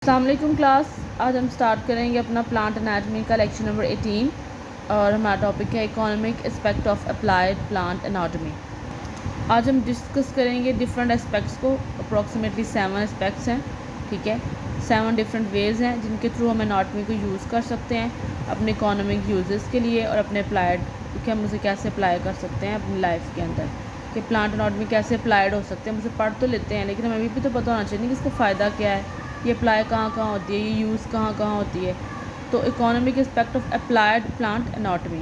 अस्सलाम वालेकुम क्लास। आज हम स्टार्ट करेंगे अपना प्लांट एनाटमी का लेक्चर नंबर 18 और हमारा टॉपिक है economic aspect of applied plant anatomy. आज हम डिस्कस करेंगे डिफरेंट एस्पेक्ट्स को। अप्रॉक्सीमेटली 7 एस्पेक्ट्स हैं, ठीक है। 7 डिफरेंट वेज़ हैं जिनके थ्रू हम एनाटमी को यूज़ कर सकते हैं अपने इकोनॉमिक यूजेस के लिए और अपने अप्लाइड कि हम उसे कैसे अप्लाई कर सकते हैं अपनी लाइफ के अंदर, कि प्लांट एनाटमी कैसे अप्लाइड हो सकते हैं। हम उसे पढ़ तो लेते हैं लेकिन हमें भी तो पता होना चाहिए कि इसका फ़ायदा क्या है, ये अप्लाई कहाँ कहाँ होती है, ये यूज़ कहाँ कहाँ होती है। तो economic aspect of applied plant anatomy,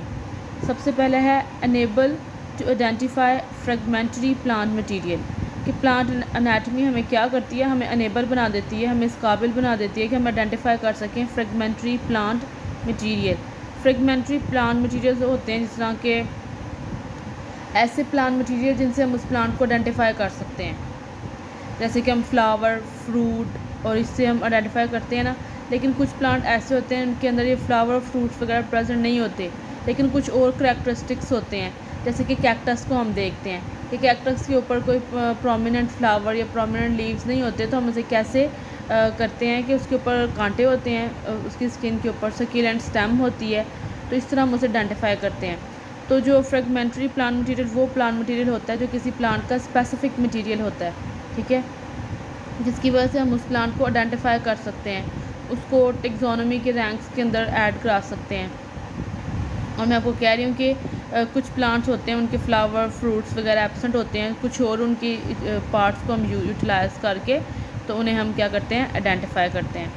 सबसे पहले है enable to identify fragmentary plant material. कि प्लांट एनाटमी हमें क्या करती है, हमें अनेबल बना देती है, हमें इस काबिल बना देती है कि हम आइडेंटिफाई कर सकें fragmentary plant material. Fragmentary plant material होते हैं जिस तरह के ऐसे प्लांट मटेरियल जिनसे हम उस प्लांट को आइडेंटिफाई कर सकते हैं, जैसे कि हम फ्लावर, फ्रूट और इससे हम आइडेंटिफाई करते हैं ना। लेकिन कुछ प्लांट ऐसे होते हैं उनके अंदर ये फ्लावर और फ्रूट्स वगैरह प्रेजेंट नहीं होते, लेकिन कुछ और करैक्टरिस्टिक्स होते हैं। जैसे कि कैक्टस को हम देखते हैं कि कैक्टस के ऊपर कोई प्रोमिनेंट फ्लावर या प्रोमिनेंट लीव्स नहीं होते, तो हम उसे कैसे करते हैं कि उसके ऊपर कांटे होते हैं, उसकी स्किन के ऊपर सकीलेंट स्टेम होती है, तो इस तरह हम उसे आइडेंटिफाई करते हैं। तो जो फ्रेगमेंटरी प्लांट मटेरियल वो प्लांट मटेरियल होता है जो किसी प्लांट का स्पेसिफिक मटेरियल होता है, ठीक है, जिसकी वजह से हम उस प्लांट को आइडेंटिफाई कर सकते हैं, उसको टेक्सोनोमी के रैंक्स के अंदर ऐड करा सकते हैं। और मैं आपको कह रही हूँ कि कुछ प्लांट्स होते हैं उनके फ्लावर, फ्रूट्स वगैरह एब्सेंट होते हैं, कुछ और उनकी पार्ट्स को हम यूटिलाइज करके तो उन्हें हम क्या करते हैं, आइडेंटिफाई करते हैं।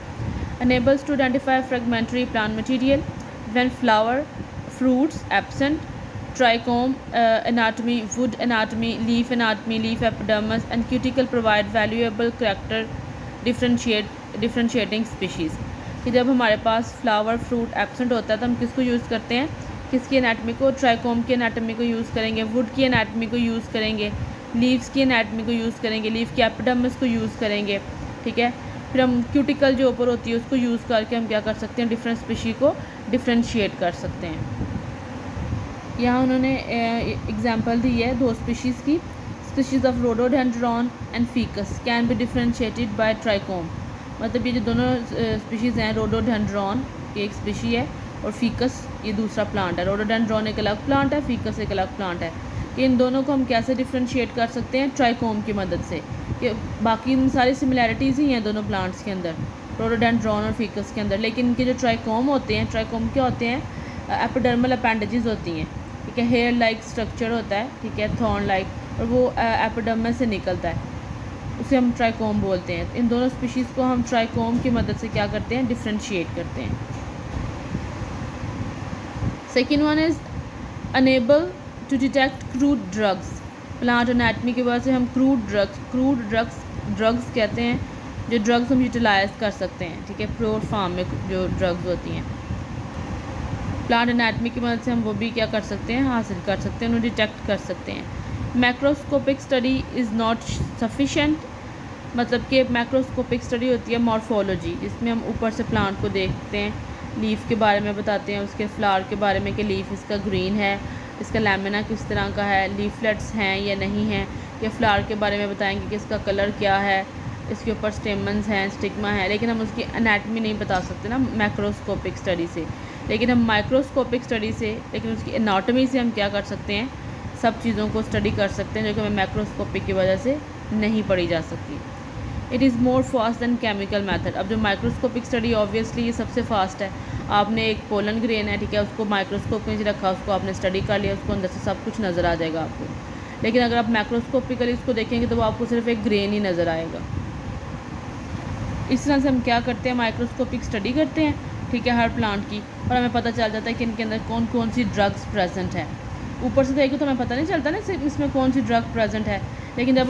Enables to identify fragmentary plant material when flower, fruits absent, trichome anatomy, wood anatomy, leaf anatomy, leaf epidermis and cuticle provide valuable character differentiating species। कि जब हमारे पास फ्लावर, फ्रूट एब्सेंट होता है तो हम किसको यूज़ करते हैं, किसकी एनाटमी को, ट्राइकोम की एनाटमी को यूज़ करेंगे, वुड की एनाटमी को यूज़ करेंगे, लीव्स की एनाटमी को यूज़ करेंगे, लीफ की एपिडर्मिस को यूज़ करेंगे, ठीक है। फिर हम क्यूटिकल जो ऊपर होती है उसको यूज़ करके हम क्या कर सकते हैं, डिफरेंट स्पीशी को डिफ्रेंशिएट कर सकते हैं। यहाँ उन्होंने एग्जांपल दी है 2 स्पीशीज़ की। Species of rhododendron and faeces can be differentiated bye trichome. मतलब ये जो दोनों स्पीशीज़ हैं, रोडोडेंड्रॉन ये एक स्पीशी है और फीकस ये दूसरा प्लांट है। रोडोडेंड्रॉन एक अलग प्लांट है, फीकस एक अलग प्लांट है। कि इन दोनों को हम कैसे डिफ्रेंशिएट कर सकते हैं, ट्राइकोम की मदद से। कि बाकी इन सारी सिमिलैरिटीज़ ही हैं दोनों प्लांट्स के अंदर, रोडोडेंड्रॉन और फीकस के अंदर, लेकिन इनके जो ट्राइकोम होते हैं, ट्राइकोम क्या होते हैं, एपिडर्मल अपेंडेजेस होती हैं, ठीक है, हेयर लाइक स्ट्रक्चर होता है, ठीक है, थॉर्न लाइक, और वो एपिडर्मिस से निकलता है, उसे हम ट्राइकोम बोलते हैं। इन दोनों स्पीशीज़ को हम ट्राइकोम की मदद से क्या करते हैं, डिफ्रेंशिएट करते हैं। Second one is enable to detect crude drugs. Plant anatomy की वजह से हम क्रूड ड्रग्स कहते हैं, जो ड्रग्स हम यूटिलाइज कर सकते हैं, ठीक है, प्योर फॉर्म में जो ड्रग्स होती हैं, प्लांट एनाटमी की मदद से हम वो भी क्या कर सकते हैं, हासिल कर सकते हैं, उन्हें डिटेक्ट कर सकते हैं। Macroscopic study is not sufficient. मतलब कि मैक्रोस्कोपिक स्टडी होती है मॉर्फोलॉजी, जिसमें हम ऊपर से प्लांट को देखते हैं, लीफ के बारे में बताते हैं, उसके फ्लावर के बारे में कि लीफ इसका ग्रीन है, इसका लैमिना किस तरह का है, लीफलेट्स हैं या नहीं हैं, या फ्लावर के बारे में बताएंगे कि इसका कलर क्या है, इसके ऊपर स्टेमन्स हैं, स्टिग्मा है, लेकिन हम उसकी एनाटमी नहीं बता सकते ना मैक्रोस्कोपिक स्टडी से। लेकिन हम माइक्रोस्कोपिक स्टडी से, लेकिन उसकी एनाटमी से हम क्या कर सकते हैं, सब चीज़ों को स्टडी कर सकते हैं जो कि हमें मैक्रोस्कोपिक की वजह से नहीं पढ़ी जा सकती। It is more fast than chemical method. अब जो माइक्रोस्कोपिक स्टडी ऑब्वियसली ये सबसे फास्ट है। आपने एक पोलन ग्रेन है, ठीक है, उसको माइक्रोस्कोप में रखा, उसको आपने स्टडी कर लिया, उसको अंदर से सब कुछ नज़र आ जाएगा आपको। लेकिन अगर आप मैक्रोस्कोपिकली उसको देखेंगे तो वो आपको सिर्फ एक ग्रेन ही नज़र आएगा। इस तरह से हम क्या करते हैं, माइक्रोस्कोपिक स्टडी करते हैं, ठीक है, हर प्लांट की, और हमें पता चल जाता है कि इनके अंदर कौन कौन सी ड्रग्स प्रेजेंट है। ऊपर से देखें तो हमें पता नहीं चलता ना इसमें कौन सी ड्रग प्रेजेंट है, लेकिन जब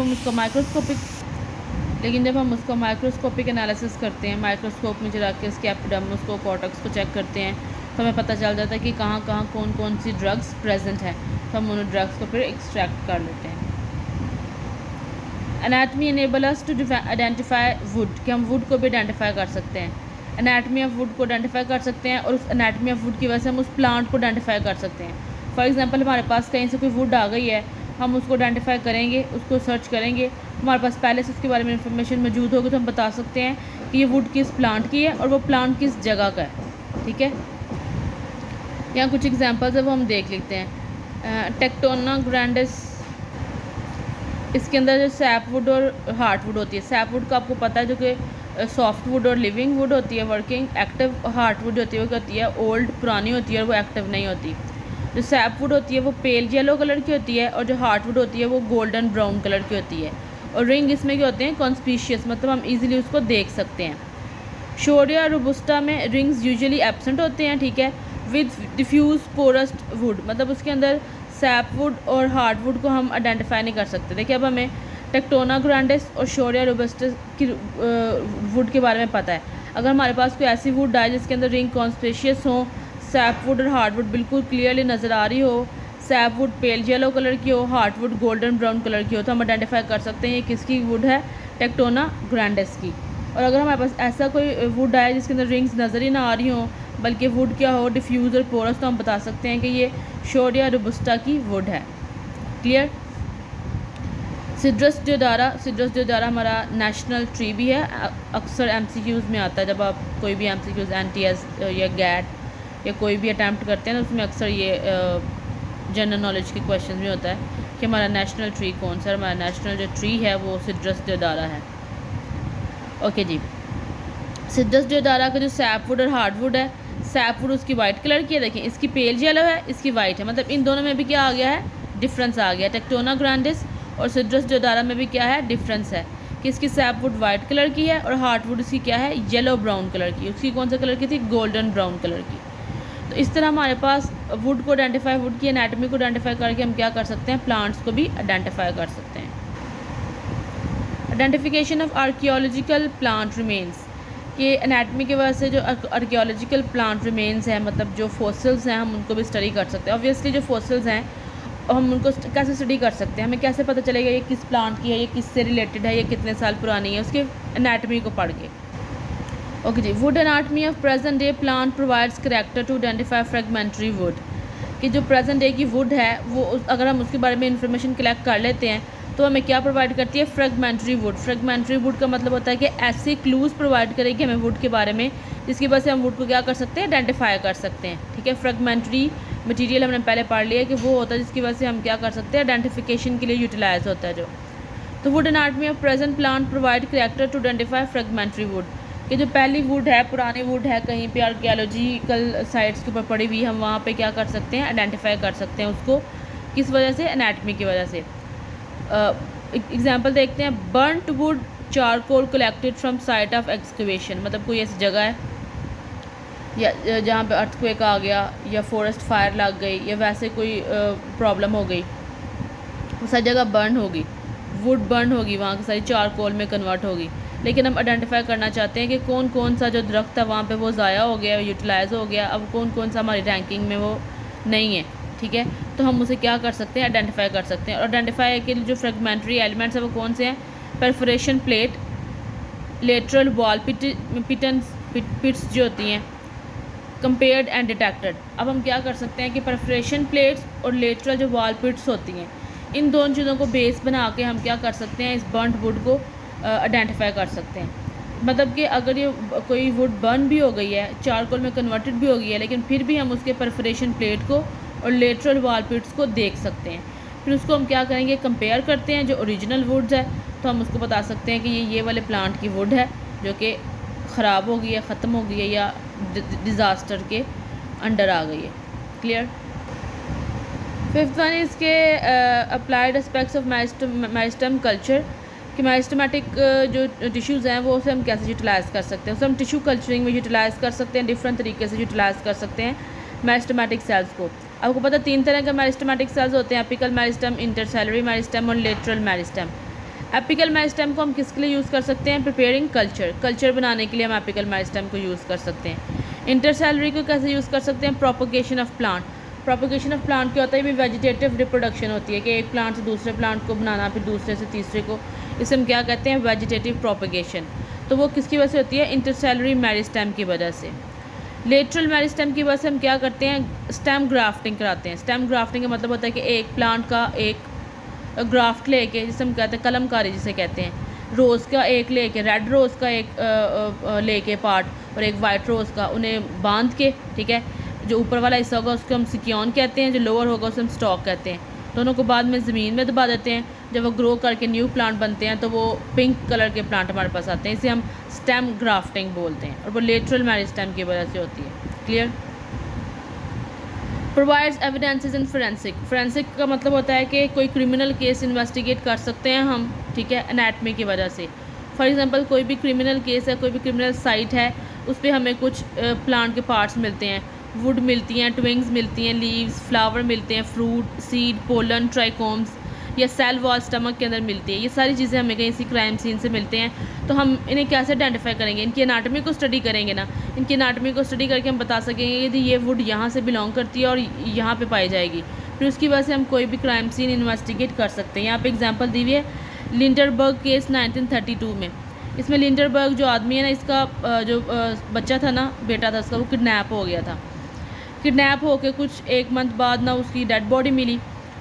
हम उसका माइक्रोस्कोपिक एनालिसिस करते हैं, माइक्रोस्कोप में जरा के इसके एपिडर्मिस को, कॉर्टेक्स को चेक करते हैं, तो हमें पता चल जाता है कि कहाँ कहाँ कौन कौन सी ड्रग्स प्रेजेंट है, तो हम उन ड्रग्स को फिर एक्सट्रैक्ट कर लेते हैं। Anatomy enable us to identify wood, कि हम वुड को भी आइडेंटिफाई कर सकते हैं, एनाटमी ऑफ वुड को आइडेंटिफाई कर सकते हैं, और उस एनाटमी ऑफ वुड की वजह से हम उस प्लांट को आइडेंटिफाई कर सकते हैं। फॉर एग्जांपल हमारे पास कहीं से कोई वुड आ गई है हम उसको आइडेंटिफाई करेंगे, उसको सर्च करेंगे, हमारे पास पहले से उसके बारे में इंफॉर्मेशन मौजूद होगी तो हम बता सकते हैं कि ये वुड किस प्लांट की है और वो प्लांट किस जगह का है। ठीक है, यहाँ कुछ एग्जांपल्स है वो हम देख लेते हैं। टेक्टोना ग्रैंडिस, इसके अंदर जो सैप वुड और हार्ट वुड होती है, सैप वुड का आपको पता है जो कि सॉफ्ट वुड और लिविंग वुड होती है, वर्किंग। एक्टिव हार्ट वुड होती है वो क्या होती है, ओल्ड पुरानी होती है और वो एक्टिव नहीं होती। जो सैप वुड होती है वो पेल येलो कलर की होती है और जो हार्ट वुड होती है वो गोल्डन ब्राउन कलर की होती है। और रिंग इसमें क्या होते हैं, कॉन्स्पीशियस, मतलब हम इजीली उसको देख सकते हैं। शोरिया रोबुस्टा में रिंग्स यूजुअली एब्सेंट होते हैं। ठीक है, विद डिफ्यूज पोरस्ट वुड, मतलब उसके अंदर सैप वुड और हार्ड वुड को हम आइडेंटिफाई नहीं कर सकते। देखिए अब हमें टेक्टोना ग्रैंडिस और शोरिया रोबस्टस की वुड के बारे में पता है। अगर हमारे पास कोई ऐसी वुड आए जिसके अंदर रिंग कॉन्स्पेशियस हो, सैप वुड और हार्ड वुड बिल्कुल क्लियरली नज़र आ रही हो, SAP would pale yellow colour की हो, hard would golden brown colour की हो, तो हम आइडेंटिफाई कर सकते हैं ये किसकी वुड है, टेक्टोना ग्रैंडिस की। और अगर हमारे पास ऐसा कोई वुड आए जिसके अंदर रिंग्स नज़र ही ना आ रही हो बल्कि वुड क्या हो डिफ्यूज़ और पोरस, तो हम बता सकते हैं कि ये शोरिया रोबस्टा की वुड है। क्लियर। सिट्रस देओदारा, सिट्रस देओदारा हमारा नेशनल ट्री भी है, अक्सर एमसीक्यूज़ में आता है। जब आप कोई भी एमसीक्यूज़ एनटीएस या गैट या कोई भी अटैम्प्ट करते हैं तो उसमें अक्सर ये जनरल नॉलेज के क्वेश्चन में होता है कि हमारा नेशनल ट्री कौन सा है। हमारा नेशनल जो ट्री है वो सिट्रस देओदारा है। ओके जी, सिट्रस देओदारा का जो सैप वुड और हार्ड वुड है, सैप वुड उसकी वाइट कलर की है, देखें इसकी पेल येलो है, इसकी वाइट है, मतलब इन दोनों में भी क्या आ गया है, डिफरेंस आ गया। टेक्टोना ग्रैंडिस और सिट्रस देओदारा में भी क्या है, डिफरेंस है कि इसकी सैप वुड वाइट कलर की है और हार्ड वुड इसकी क्या है, येलो ब्राउन कलर की। उसकी कौन सा कलर की थी, गोल्डन ब्राउन कलर की। तो इस तरह हमारे पास वुड को आइडेंटिफाई, वुड की एनाटॉमी को आइडेंटिफाई करके हम क्या कर सकते हैं, प्लांट्स को भी आइडेंटिफाई कर सकते हैं। Identification of archaeological plant remains, कि एनाटमी की वजह से जो आर्कियोलॉजिकल प्लांट रिमेन्स हैं, मतलब जो फॉसिल्स हैं, हम उनको भी स्टडी कर सकते हैं। ऑब्वियसली जो फॉसिल्स हैं हम उनको कैसे स्टडी कर सकते हैं, हमें कैसे पता चलेगा ये किस प्लांट की है, ये किससे रिलेटेड है, ये कितने साल पुरानी है, उसके एनाटमी को पढ़ के। ओके जी, wood anatomy of present day plant provides character to identify fragmentary wood, कि जो प्रेजेंट डे की वुड है वो अगर हम उसके बारे में इंफॉर्मेशन कलेक्ट कर लेते हैं तो हमें क्या प्रोवाइड करती है, फ्रेगमेंट्री वुड। फ्रेगमेंट्री वुड का मतलब होता है कि ऐसे क्लूज़ प्रोवाइड करेगी हमें वुड के बारे में जिसकी वजह से हम वुड को क्या कर सकते हैं, आइडेंटिफाई कर सकते हैं। ठीक है, फ्रेगमेंट्री मटेरियल हमने पहले पढ़ लिया कि वो होता है जिसकी वजह से हम क्या कर सकते हैं, आइडेंटिफिकेशन के लिए यूटिलाइज होता है जो। तो wood anatomy of present plant provide character to identify fragmentary wood, कि जो पहली वुड है, पुरानी वुड है, कहीं पे आर्कियोलॉजिकल साइट्स के ऊपर पड़ी हुई, हम वहाँ पे क्या कर सकते हैं, आइडेंटिफाई कर सकते हैं उसको, किस वजह से, एनाटमी की वजह से। एग्जांपल देखते हैं, burnt would charcoal collected from site of excavation, मतलब कोई ऐसी जगह है या जहाँ पे अर्थक्वेक आ गया या फॉरेस्ट फायर लग गई या वैसे कोई प्रॉब्लम हो गई, वो सारी जगह बर्न होगी, वुड बर्न होगी, वहाँ की सारी चारकोल में कन्वर्ट होगी। लेकिन हम आइडेंटिफाई करना चाहते हैं कि कौन कौन सा जो दरख्त था वहाँ पे वो ज़ाया हो गया, यूटिलाइज़ हो गया, अब कौन कौन सा हमारी रैंकिंग में वो नहीं है। ठीक है, तो हम उसे क्या कर सकते हैं, आइडेंटिफाई कर सकते हैं। और आइडेंटिफाई के जो फ्रेगमेंट्री एलिमेंट्स है वो कौन से हैं, परफोरेशन प्लेट, लेटरल वॉल पिट्स जो होती हैं, कंपेयर्ड एंड डिटेक्टेड। अब हम क्या कर सकते हैं कि परफोरेशन प्लेट्स और लेटरल जो वॉल पिट्स होती हैं, इन दोनों चीज़ों को बेस बना के हम क्या कर सकते हैं, इस बर्नड वुड को आइडेंटिफाई कर सकते हैं। मतलब कि अगर ये कोई वुड बर्न भी हो गई है, चारकोल में कन्वर्टेड भी हो गई है, लेकिन फिर भी हम उसके परफोरेशन प्लेट को और लेटरल वॉल पिट्स को देख सकते हैं। फिर उसको हम क्या करेंगे, कंपेयर करते हैं जो ओरिजिनल वुड्स है, तो हम उसको बता सकते हैं कि ये वाले प्लांट की वुड है जो कि ख़राब हो गई है, ख़त्म हो गई है या डिज़ास्टर के अंडर आ गई है। क्लियर। फिफ्थ वन इज़ के applied aspects of meristem culture, कि मेरिस्टेमेटिक जो टिश्यूज़ हैं वो उसे हम कैसे यूटिलाइज़ कर सकते हैं, उसे हम टिश्यू कल्चरिंग में यूटिलाइज़ कर सकते हैं, डिफरेंट तरीके से यूटिलाइज़ कर सकते हैं मेरिस्टेमेटिक सेल्स को। आपको पता है 3 तरह के मेरिस्टेमेटिक सेल्स होते हैं, एपिकल मेरिस्टेम, इंटरसेलुलरी मेरिस्टेम और लेटरल मेरिस्टेम। एपिकल मेरिस्टेम को हम किसके लिए यूज़ कर सकते हैं, प्रिपेयरिंग कल्चर बनाने के लिए हम एपिकल मेरिस्टेम को यूज़ कर सकते हैं। इंटरसेलुलरी को कैसे यूज़ कर सकते हैं, propagation of plant. Propagation of plant क्या होता है, भी वेजिटेटिव रिप्रोडक्शन होती है कि एक प्लांट से दूसरे प्लांट को बनाना, फिर दूसरे से तीसरे को, इसे हम क्या कहते हैं, वेजिटेटिव प्रोपोगेशन। तो वो किसकी वजह से होती है, इंटरसेलुलरी मेरिस्टेम की वजह से। लेटरल मेरिस्टेम की वजह से हम क्या करते हैं, स्टेम ग्राफ्टिंग कराते हैं। स्टेम ग्राफ्टिंग का मतलब होता है कि एक प्लांट का एक ग्राफ्ट लेके, जिसे हम कहते हैं कलमकारी जिसे कहते हैं, रोज़ का एक लेके, रेड रोज़ का एक लेके पार्ट और एक वाइट रोज़ का, उन्हें बांध के, ठीक है, जो ऊपर वाला हिस्सा होगा उसको हम सिक्योन कहते हैं, जो लोअर होगा उसे हम स्टॉक कहते हैं। दोनों को बाद में ज़मीन में दबा देते हैं, जब वो ग्रो करके न्यू प्लांट बनते हैं तो वो पिंक कलर के प्लांट हमारे पास आते हैं। इसे हम स्टेम ग्राफ्टिंग बोलते हैं और वो लेटरल मेरिस्टेम की वजह से होती है। क्लियर। प्रोवाइड्स एविडेंसेस इन फोरेंसिक। फोरेंसिक का मतलब होता है कि कोई क्रिमिनल केस इन्वेस्टिगेट कर सकते हैं हम, ठीक है, एनाटमी की वजह से। फॉर एग्जांपल कोई भी क्रिमिनल केस है, कोई भी क्रिमिनल साइट है, उस पर हमें कुछ प्लांट के पार्ट्स मिलते हैं, वुड मिलती हैं, ट्विंग्स मिलती हैं, लीव्स, फ्लावर मिलते हैं, फ्रूट, सीड, पोलन, ट्राइकोम्स या सेल वॉल स्टमक के अंदर मिलती है। ये सारी चीज़ें हमें कहीं इसी क्राइम सीन से मिलते हैं। तो हम इन्हें कैसे आइडेंटिफाई करेंगे? इनकी एनाटमी को स्टडी करेंगे ना, इनकी एनाटमी को स्टडी करके हम बता सकेंगे यदि ये वुड यहाँ से बिलोंग करती है और यहाँ पे पाई जाएगी, फिर उसकी वजह से हम कोई भी क्राइम सीन इन्वेस्टिगेट कर सकते हैं। यहाँ पे एग्जांपल दी हुई है लिंडरबर्ग केस 1932 में। इसमें लिंडरबर्ग जो आदमी है ना, इसका जो बच्चा था ना, बेटा था उसका, वो किडनैप हो गया था। किडनैप होकर कुछ 1 मंथ बाद ना उसकी डेड बॉडी मिली,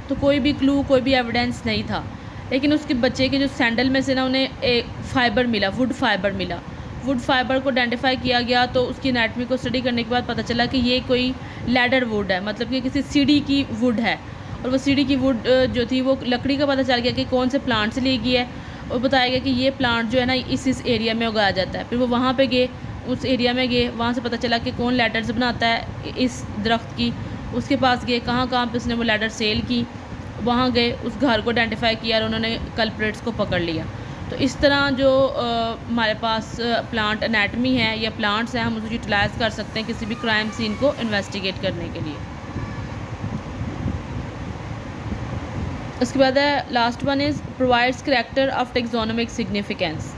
तो कोई भी क्लू, कोई भी एविडेंस नहीं था। लेकिन उसके बच्चे के जो सैंडल में से ना उन्हें एक फाइबर मिला, वुड फाइबर मिला। वुड फाइबर को आइडेंटिफाई किया गया, तो उसकी एनाटमी को स्टडी करने के बाद पता चला कि ये कोई लैडर वुड है, मतलब कि किसी सीढ़ी की वुड है। और वो सीढ़ी की वुड जो थी वो लकड़ी का पता चल गया कि कौन से प्लांट से ली गई है, और बताया गया कि ये प्लांट जो है ना इस एरिया में उगाया जाता है। फिर वो वहाँ पे गए, उस एरिया में गए, वहाँ से पता चला कि कौन लैडर्स बनाता है इस दरख्त की। उसके पास गए, कहाँ कहाँ पे उसने वो लैडर सेल की, वहाँ गए, उस घर को आइडेंटिफाई किया और उन्होंने कल्प्रेट्स को पकड़ लिया। तो इस तरह जो हमारे पास प्लांट एनाटमी है या प्लांट्स हैं, हम उसे यूटिलाइज़ कर सकते हैं किसी भी क्राइम सीन को इन्वेस्टिगेट करने के लिए। उसके बाद है last one is provides character of taxonomic significance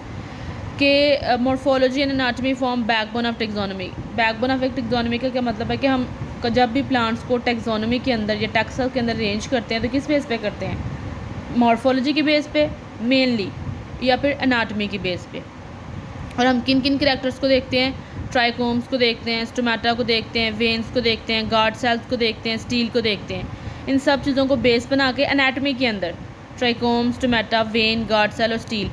के morphology and anatomy form backbone of taxonomy. Backbone of एक टेक्सोनोमी का क्या मतलब है कि हम जब भी प्लांट्स को टेक्सोनोमी के अंदर या टेक्सस के अंदर अरेंज करते हैं तो किस बेस पे करते हैं? मॉर्फोलॉजी की बेस पे मेनली, या फिर एनाटमी की बेस पे। और हम किन किन कैरेक्टर्स को देखते हैं? ट्राइकोम्स को देखते हैं, स्टोमेटा को देखते हैं, वेन्स को देखते हैं, गार्ड सेल्स को देखते हैं, स्टील को देखते हैं। इन सब चीज़ों को बेस बना के एनाटमी के अंदर trichome, stomata, vein, guard cell और स्टील,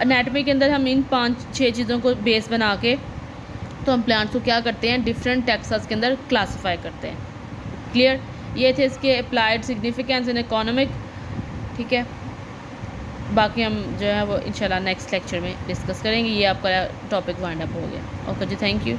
एनाटमी के अंदर हम इन 5-6 चीज़ों को बेस बना के तो हम प्लांट्स को क्या करते हैं, डिफरेंट टेक्सास के अंदर क्लासीफाई करते हैं। क्लियर। ये थे इसके अप्लाइड सिग्निफिकेंस इन इकोनॉमिक, ठीक है। बाकी हम जो है वो इंशाल्लाह नेक्स्ट लेक्चर में डिस्कस करेंगे। ये आपका टॉपिक वाइंड अप हो गया। Okay ji, thank you.